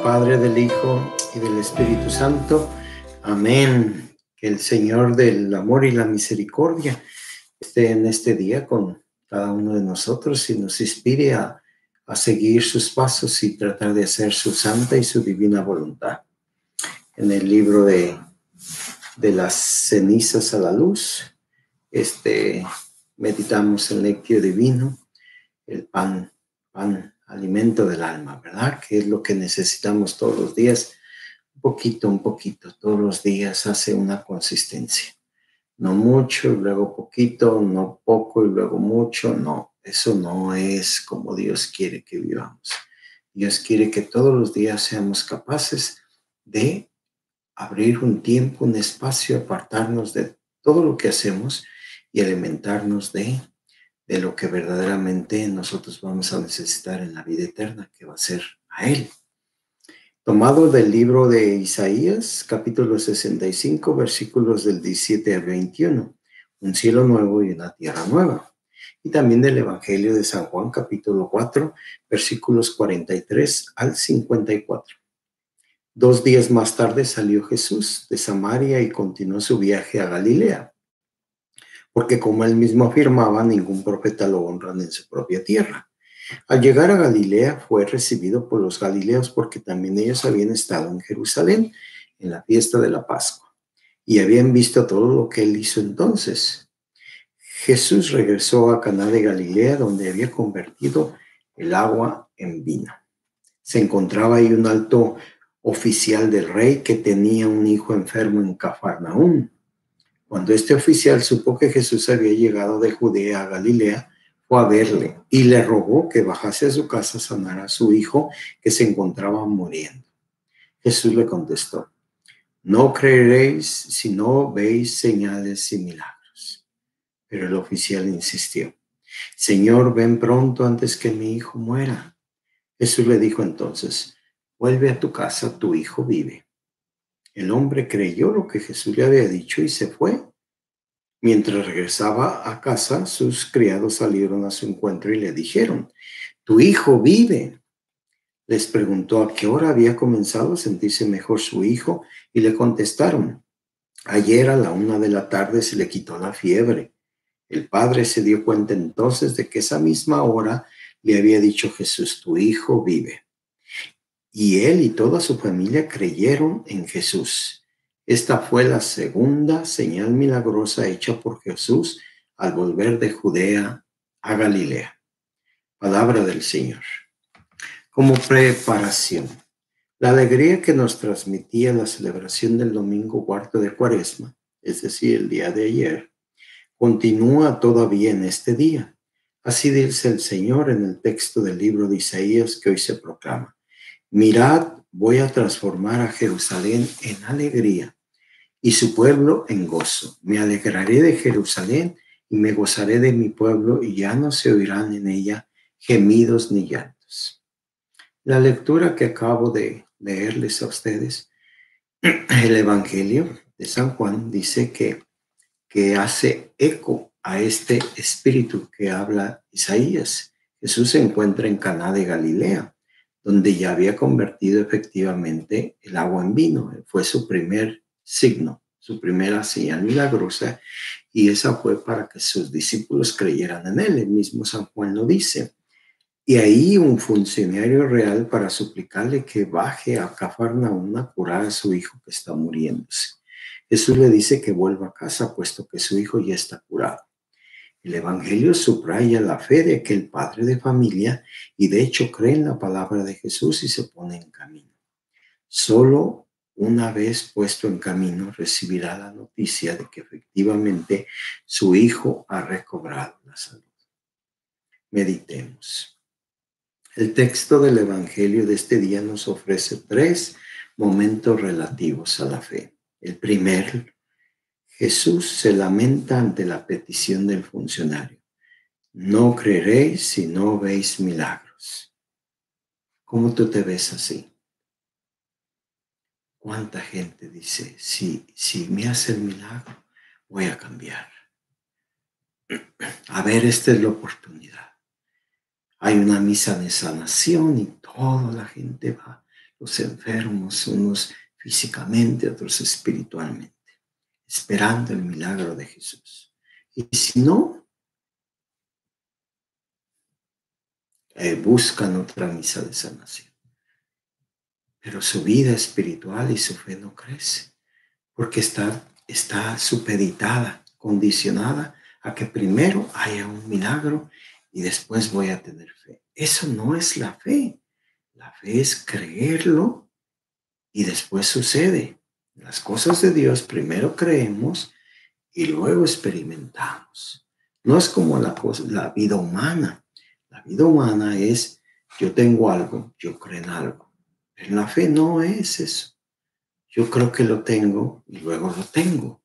Padre, del Hijo y del Espíritu Santo. Amén. Que el Señor del amor y la misericordia esté en este día con cada uno de nosotros y nos inspire a seguir sus pasos y tratar de hacer su santa y su divina voluntad. En el libro de las cenizas a la luz, meditamos el lectio divino, el pan, alimento del alma, ¿verdad? Que es lo que necesitamos todos los días, un poquito, todos los días hace una consistencia. No mucho y luego poquito, no poco y luego mucho, no. Eso no es como Dios quiere que vivamos. Dios quiere que todos los días seamos capaces de abrir un tiempo, un espacio, apartarnos de todo lo que hacemos y alimentarnos de lo que verdaderamente nosotros vamos a necesitar en la vida eterna, que va a ser a Él. Tomado del libro de Isaías, capítulo 65, versículos del 17 al 21, un cielo nuevo y una tierra nueva. Y también del Evangelio de San Juan, capítulo 4, versículos 43 al 54. 2 días más tarde salió Jesús de Samaria y continuó su viaje a Galilea, porque como él mismo afirmaba, ningún profeta lo honran en su propia tierra. Al llegar a Galilea fue recibido por los galileos porque también ellos habían estado en Jerusalén en la fiesta de la Pascua y habían visto todo lo que él hizo entonces. Jesús regresó a Caná de Galilea, donde había convertido el agua en vino. Se encontraba ahí un alto oficial del rey que tenía un hijo enfermo en Cafarnaúm. Cuando este oficial supo que Jesús había llegado de Judea a Galilea, fue a verle y le rogó que bajase a su casa a sanar a su hijo que se encontraba muriendo. Jesús le contestó: no creeréis si no veis señales y milagros. Pero el oficial insistió: Señor, ven pronto antes que mi hijo muera. Jesús le dijo entonces: vuelve a tu casa, tu hijo vive. El hombre creyó lo que Jesús le había dicho y se fue. Mientras regresaba a casa, sus criados salieron a su encuentro y le dijeron: tu hijo vive. Les preguntó a qué hora había comenzado a sentirse mejor su hijo y le contestaron: ayer a la 1 de la tarde se le quitó la fiebre. El padre se dio cuenta entonces de que esa misma hora le había dicho Jesús: tu hijo vive. Y él y toda su familia creyeron en Jesús. Esta fue la segunda señal milagrosa hecha por Jesús al volver de Judea a Galilea. Palabra del Señor. Como preparación, la alegría que nos transmitía la celebración del domingo cuarto de Cuaresma, es decir, el día de ayer, continúa todavía en este día. Así dice el Señor en el texto del libro de Isaías que hoy se proclama: mirad, voy a transformar a Jerusalén en alegría y su pueblo en gozo. Me alegraré de Jerusalén y me gozaré de mi pueblo, y ya no se oirán en ella gemidos ni llantos. La lectura que acabo de leerles a ustedes, el Evangelio de San Juan, dice que hace eco a este espíritu que habla Isaías. Jesús se encuentra en Caná de Galilea, donde ya había convertido efectivamente el agua en vino. Fue su primer signo, su primera señal milagrosa, y esa fue para que sus discípulos creyeran en él. El mismo San Juan lo dice. Y ahí un funcionario real para suplicarle que baje a Cafarnaúm a curar a su hijo que está muriéndose. Jesús le dice que vuelva a casa, puesto que su hijo ya está curado. El Evangelio subraya la fe de aquel padre de familia y de hecho cree en la palabra de Jesús y se pone en camino. Solo una vez puesto en camino recibirá la noticia de que efectivamente su hijo ha recobrado la salud. Meditemos. El texto del Evangelio de este día nos ofrece 3 momentos relativos a la fe. El primero: Jesús se lamenta ante la petición del funcionario: no creeréis si no veis milagros. ¿Cómo tú te ves así? ¿Cuánta gente dice: si me hace el milagro, voy a cambiar? A ver, esta es la oportunidad. Hay una misa de sanación y toda la gente va. los enfermos, unos físicamente, otros espiritualmente, esperando el milagro de Jesús. Y si no, buscan otra misa de sanación. Pero su vida espiritual y su fe no crece, porque está supeditada, condicionada a que primero haya un milagro y después voy a tener fe. Eso no es la fe. La fe es creerlo y después sucede. Las cosas de Dios primero creemos y luego experimentamos. No es como la vida humana. La vida humana es, yo tengo algo, yo creo en algo. Pero la fe no es eso. Yo creo que lo tengo y luego lo tengo.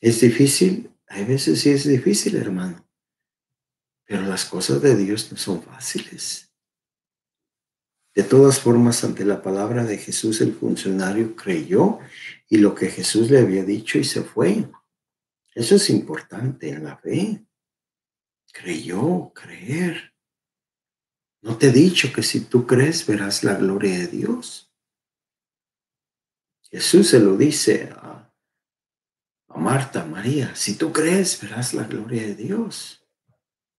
¿Es difícil? Hay veces sí es difícil, hermano. Pero las cosas de Dios no son fáciles. De todas formas, ante la palabra de Jesús, el funcionario creyó y lo que Jesús le había dicho y se fue. Eso es importante en la fe. Creyó, creer. ¿No te he dicho que si tú crees verás la gloria de Dios? Jesús se lo dice a Marta, a María, si tú crees verás la gloria de Dios.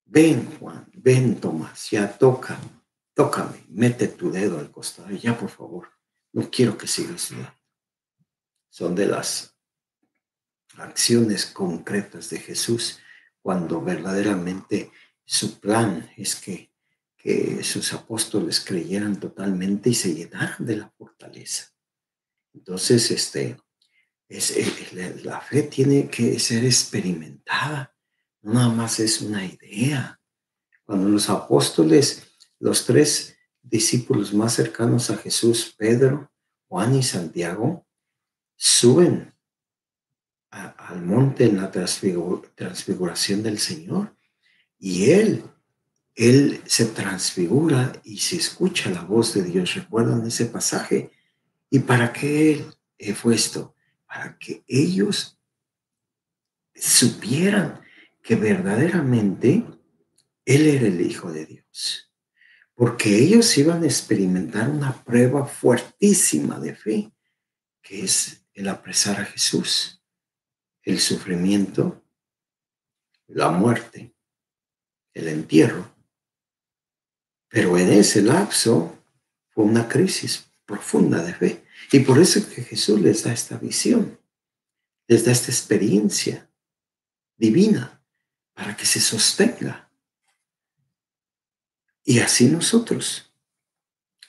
Ven, Juan, ven, Tomás, ya tócame, mete tu dedo al costado, ya por favor, no quiero que sigas sudando. Son de las acciones concretas de Jesús cuando verdaderamente su plan es que sus apóstoles creyeran totalmente y se llenaran de la fortaleza. Entonces, la fe tiene que ser experimentada, no nada más es una idea. Cuando los apóstoles, los tres discípulos más cercanos a Jesús, Pedro, Juan y Santiago, suben al monte en la transfiguración del Señor y él se transfigura y se escucha la voz de Dios. ¿Recuerdan ese pasaje? ¿Y para qué fue esto? Para que ellos supieran que verdaderamente Él era el Hijo de Dios. Porque ellos iban a experimentar una prueba fuertísima de fe, que es el apresar a Jesús, el sufrimiento, la muerte, el entierro. Pero en ese lapso fue una crisis profunda de fe. Y por eso es que Jesús les da esta visión, les da esta experiencia divina para que se sostenga. Y así nosotros,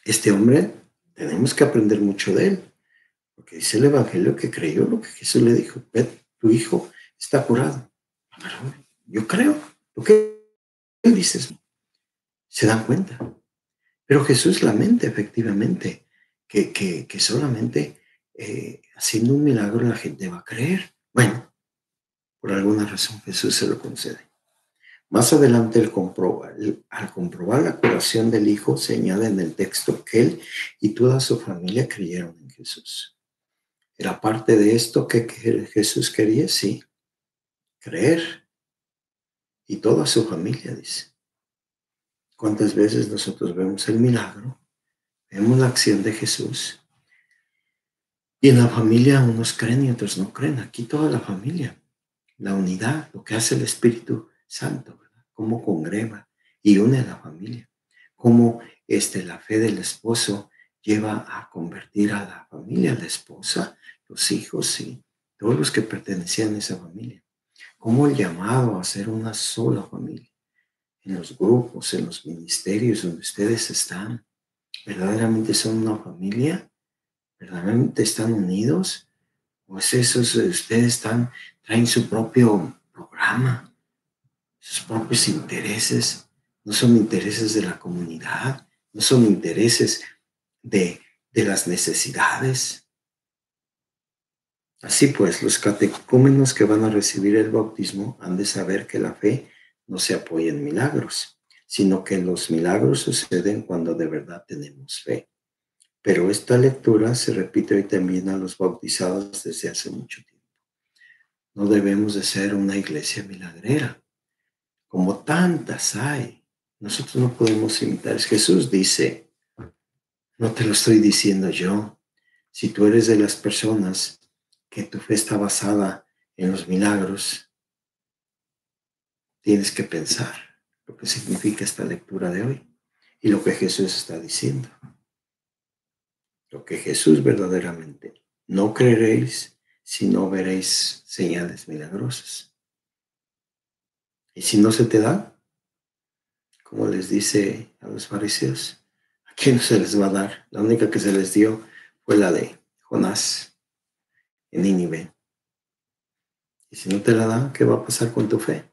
este hombre, tenemos que aprender mucho de él, porque dice el Evangelio que creyó lo que Jesús le dijo: tu hijo está curado. Pero yo creo lo que él dice. Se dan cuenta. Pero Jesús lamenta efectivamente que solamente haciendo un milagro la gente va a creer. Bueno, por alguna razón Jesús se lo concede. Más adelante, al comprobar la curación del hijo, señala en el texto que él y toda su familia creyeron en Jesús. ¿Era parte de esto que Jesús quería? Sí, creer. Y toda su familia, dice. ¿Cuántas veces nosotros vemos el milagro? Vemos la acción de Jesús. Y en la familia unos creen y otros no creen. Aquí toda la familia. La unidad, lo que hace el Espíritu Santo, ¿verdad? Cómo congrega y une a la familia. Cómo la fe del esposo lleva a convertir a la familia, a la esposa, los hijos y todos los que pertenecían a esa familia. Cómo el llamado a ser una sola familia. En los grupos, en los ministerios donde ustedes están, verdaderamente son una familia, verdaderamente están unidos. Pues esos ustedes traen su propio programa, sus propios intereses, no son intereses de la comunidad, no son intereses de las necesidades. Así pues, los catecúmenos que van a recibir el bautismo han de saber que la fe no se apoya en milagros, sino que los milagros suceden cuando de verdad tenemos fe. Pero esta lectura se repite hoy también a los bautizados desde hace mucho tiempo. No debemos de ser una iglesia milagrera, como tantas hay. Nosotros no podemos imitar. Jesús dice, No te lo estoy diciendo yo. Si tú eres de las personas que tu fe está basada en los milagros, tienes que pensar lo que significa esta lectura de hoy y lo que Jesús está diciendo. Lo que Jesús verdaderamente: no creeréis si no veréis señales milagrosas. Y si no se te da, como les dice a los fariseos, ¿a quién no se les va a dar? La única que se les dio fue la de Jonás en Nínive. Y si no te la da, ¿qué va a pasar con tu fe?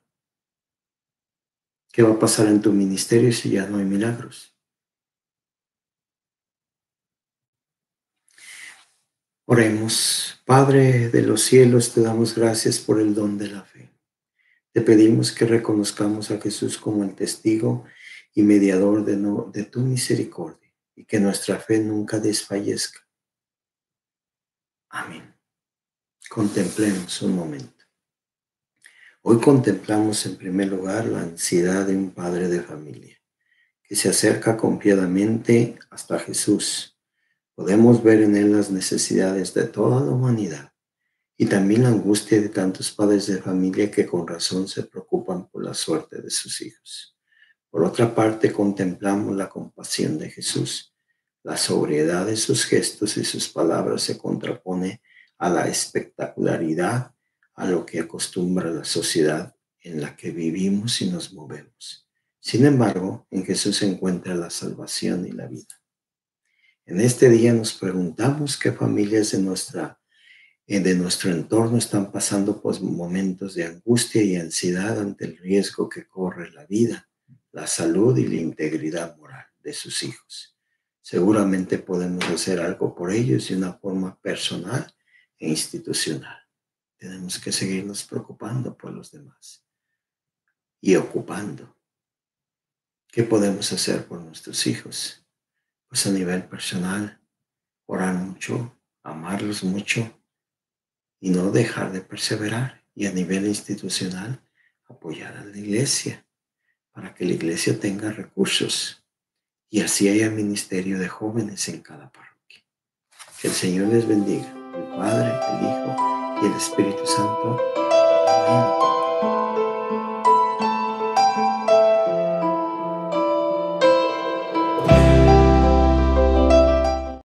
¿Qué va a pasar en tu ministerio si ya no hay milagros? Oremos. Padre de los cielos, te damos gracias por el don de la fe. Te pedimos que reconozcamos a Jesús como el testigo y mediador de tu misericordia y que nuestra fe nunca desfallezca. Amén. Contemplemos un momento. Hoy contemplamos en primer lugar la ansiedad de un padre de familia que se acerca confiadamente hasta Jesús. Podemos ver en él las necesidades de toda la humanidad y también la angustia de tantos padres de familia que con razón se preocupan por la suerte de sus hijos. Por otra parte, contemplamos la compasión de Jesús. La sobriedad de sus gestos y sus palabras se contrapone a la espectacularidad, a lo que acostumbra la sociedad en la que vivimos y nos movemos. Sin embargo, en Jesús se encuentra la salvación y la vida. En este día nos preguntamos qué familias de nuestro entorno están pasando por momentos de angustia y ansiedad ante el riesgo que corre la vida, la salud y la integridad moral de sus hijos. Seguramente podemos hacer algo por ellos de una forma personal e institucional. Tenemos que seguirnos preocupando por los demás y ocupando. ¿Qué podemos hacer por nuestros hijos? Pues a nivel personal, orar mucho, amarlos mucho y no dejar de perseverar. Y a nivel institucional, apoyar a la iglesia para que la iglesia tenga recursos y así haya ministerio de jóvenes en cada parroquia. Que el Señor les bendiga, el Padre, el Hijo y el Espíritu Santo. Amén.